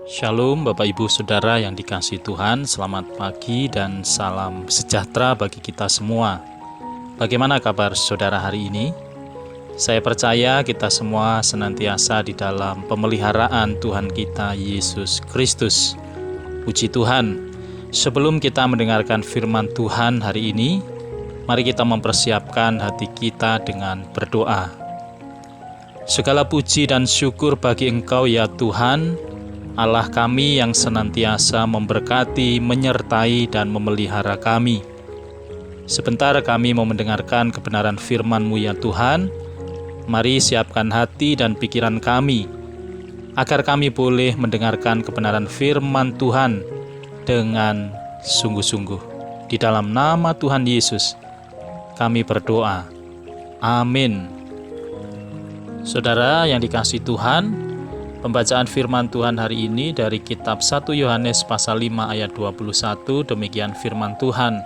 Shalom Bapak Ibu Saudara yang dikasihi Tuhan, selamat pagi dan salam sejahtera bagi kita semua. Bagaimana kabar saudara hari ini? Saya percaya kita semua senantiasa di dalam pemeliharaan Tuhan kita Yesus Kristus. Puji Tuhan, sebelum kita mendengarkan firman Tuhan hari ini, mari kita mempersiapkan hati kita dengan berdoa. Segala puji dan syukur bagi Engkau ya Tuhan, Allah kami yang senantiasa memberkati, menyertai, dan memelihara kami. Sebentar kami mau mendengarkan kebenaran firman-Mu ya Tuhan. Mari siapkan hati dan pikiran kami, agar kami boleh mendengarkan kebenaran firman Tuhan dengan sungguh-sungguh. Di dalam nama Tuhan Yesus, kami berdoa. Amin. Saudara yang dikasihi Tuhan, pembacaan firman Tuhan hari ini dari kitab 1 Yohanes pasal 5 ayat 21, demikian firman Tuhan.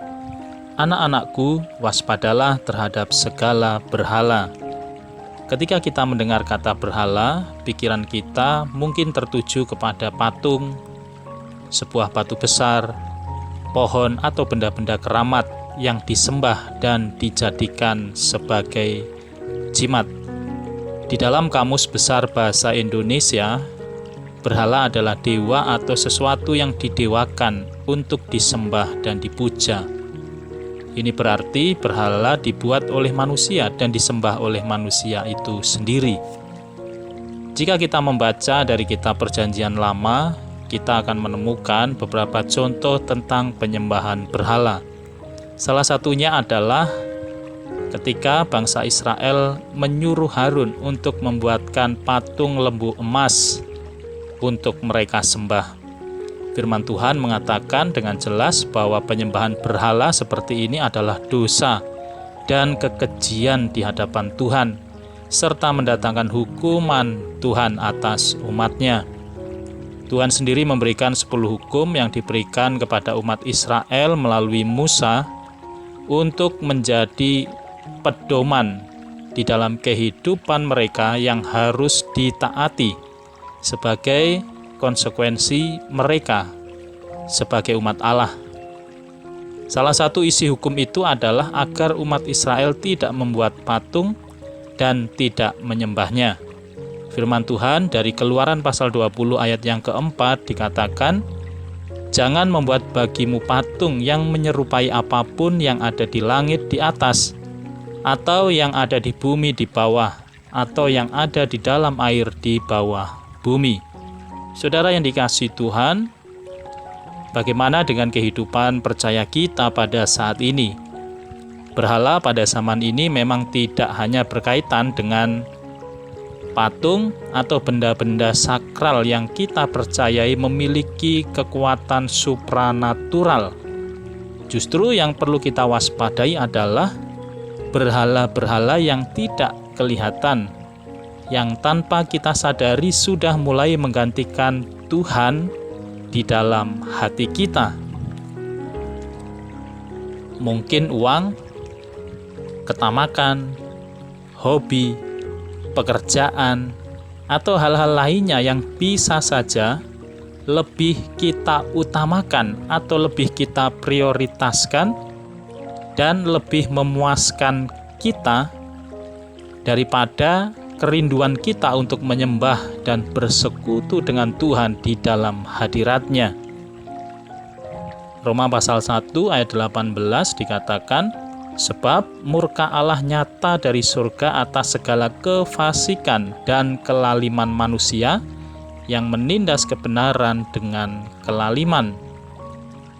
Anak-anakku, waspadalah terhadap segala berhala. Ketika kita mendengar kata berhala, pikiran kita mungkin tertuju kepada patung, sebuah batu besar, pohon atau benda-benda keramat yang disembah dan dijadikan sebagai jimat. Di dalam Kamus Besar Bahasa Indonesia, berhala adalah dewa atau sesuatu yang didewakan untuk disembah dan dipuja. Ini berarti berhala dibuat oleh manusia dan disembah oleh manusia itu sendiri. Jika kita membaca dari kitab Perjanjian Lama, kita akan menemukan beberapa contoh tentang penyembahan berhala. Salah satunya adalah ketika bangsa Israel menyuruh Harun untuk membuatkan patung lembu emas untuk mereka sembah. Firman Tuhan mengatakan dengan jelas bahwa penyembahan berhala seperti ini adalah dosa dan kekejian di hadapan Tuhan, serta mendatangkan hukuman Tuhan atas umat-Nya. Tuhan sendiri memberikan 10 hukum yang diberikan kepada umat Israel melalui Musa untuk menjadi pedoman di dalam kehidupan mereka yang harus ditaati sebagai konsekuensi mereka sebagai umat Allah. Salah satu isi hukum itu adalah agar umat Israel tidak membuat patung dan tidak menyembahnya. Firman Tuhan dari Keluaran pasal 20 ayat yang keempat dikatakan, "Jangan membuat bagimu patung yang menyerupai apapun yang ada di langit di atas, atau yang ada di bumi di bawah, atau yang ada di dalam air di bawah bumi." Saudara yang dikasihi Tuhan, bagaimana dengan kehidupan percaya kita pada saat ini? Berhala pada zaman ini memang tidak hanya berkaitan dengan patung atau benda-benda sakral yang kita percayai memiliki kekuatan supranatural. Justru yang perlu kita waspadai adalah berhala-berhala yang tidak kelihatan, yang tanpa kita sadari sudah mulai menggantikan Tuhan di dalam hati kita. Mungkin uang, ketamakan, hobi, pekerjaan, atau hal-hal lainnya yang bisa saja lebih kita utamakan atau lebih kita prioritaskan dan lebih memuaskan kita daripada kerinduan kita untuk menyembah dan bersekutu dengan Tuhan di dalam hadirat-Nya. Roma pasal 1 ayat 18 dikatakan, "Sebab murka Allah nyata dari surga atas segala kefasikan dan kelaliman manusia yang menindas kebenaran dengan kelaliman."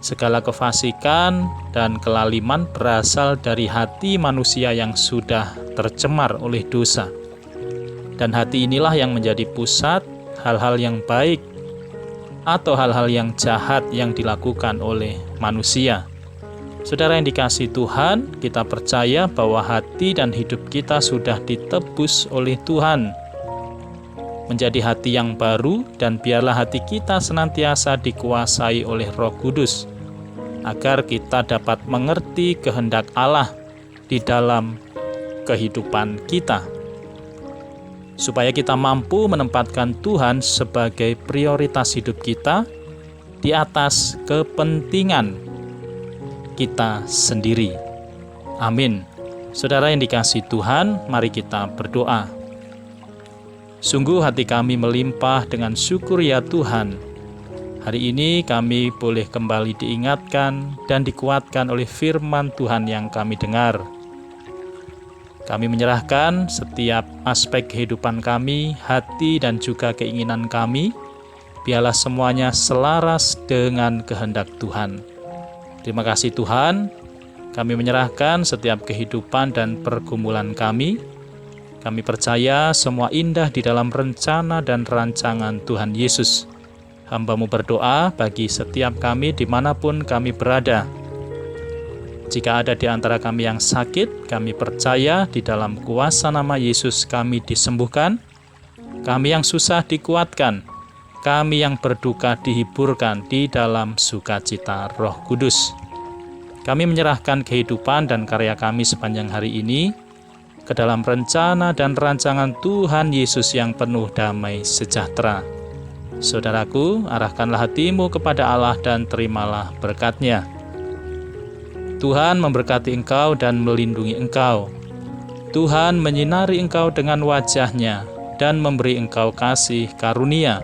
Segala kefasikan dan kelaliman berasal dari hati manusia yang sudah tercemar oleh dosa. Dan hati inilah yang menjadi pusat hal-hal yang baik atau hal-hal yang jahat yang dilakukan oleh manusia. Saudara yang dikasihi Tuhan, kita percaya bahwa hati dan hidup kita sudah ditebus oleh Tuhan menjadi hati yang baru, dan biarlah hati kita senantiasa dikuasai oleh Roh Kudus, agar kita dapat mengerti kehendak Allah di dalam kehidupan kita. supaya kita mampu menempatkan Tuhan sebagai prioritas hidup kita di atas kepentingan kita sendiri. Amin. Saudara yang dikasihi Tuhan, mari kita berdoa. Sungguh hati kami melimpah dengan syukur ya Tuhan. Hari ini kami boleh kembali diingatkan dan dikuatkan oleh firman Tuhan yang kami dengar. Kami menyerahkan setiap aspek kehidupan kami, hati dan juga keinginan kami, biarlah semuanya selaras dengan kehendak Tuhan. Terima kasih Tuhan, kami menyerahkan setiap kehidupan dan pergumulan kami. Kami percaya semua indah di dalam rencana dan rancangan Tuhan Yesus. Hamba-Mu berdoa bagi setiap kami dimanapun kami berada. Jika ada di antara kami yang sakit, kami percaya di dalam kuasa nama Yesus kami disembuhkan. Kami yang susah dikuatkan. Kami yang berduka dihiburkan di dalam sukacita Roh Kudus. Kami menyerahkan kehidupan dan karya kami sepanjang hari ini ke dalam rencana dan rancangan Tuhan Yesus yang penuh damai sejahtera. Saudaraku, arahkanlah hatimu kepada Allah dan terimalah berkat-Nya. Tuhan memberkati engkau dan melindungi engkau. Tuhan menyinari engkau dengan wajah-Nya dan memberi engkau kasih karunia.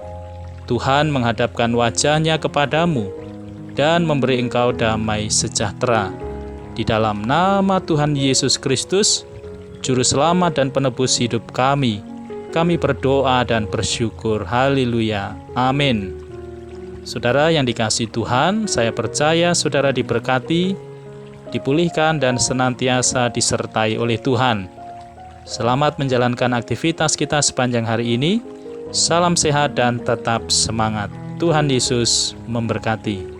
Tuhan menghadapkan wajah-Nya kepadamu dan memberi engkau damai sejahtera. Di dalam nama Tuhan Yesus Kristus, Juru Selamat dan Penebus hidup kami berdoa dan bersyukur. Haleluya. Amin. Saudara yang dikasihi Tuhan, saya percaya saudara diberkati, dipulihkan dan senantiasa disertai oleh Tuhan. Selamat menjalankan aktivitas kita sepanjang hari ini. Salam sehat dan tetap semangat. Tuhan Yesus memberkati.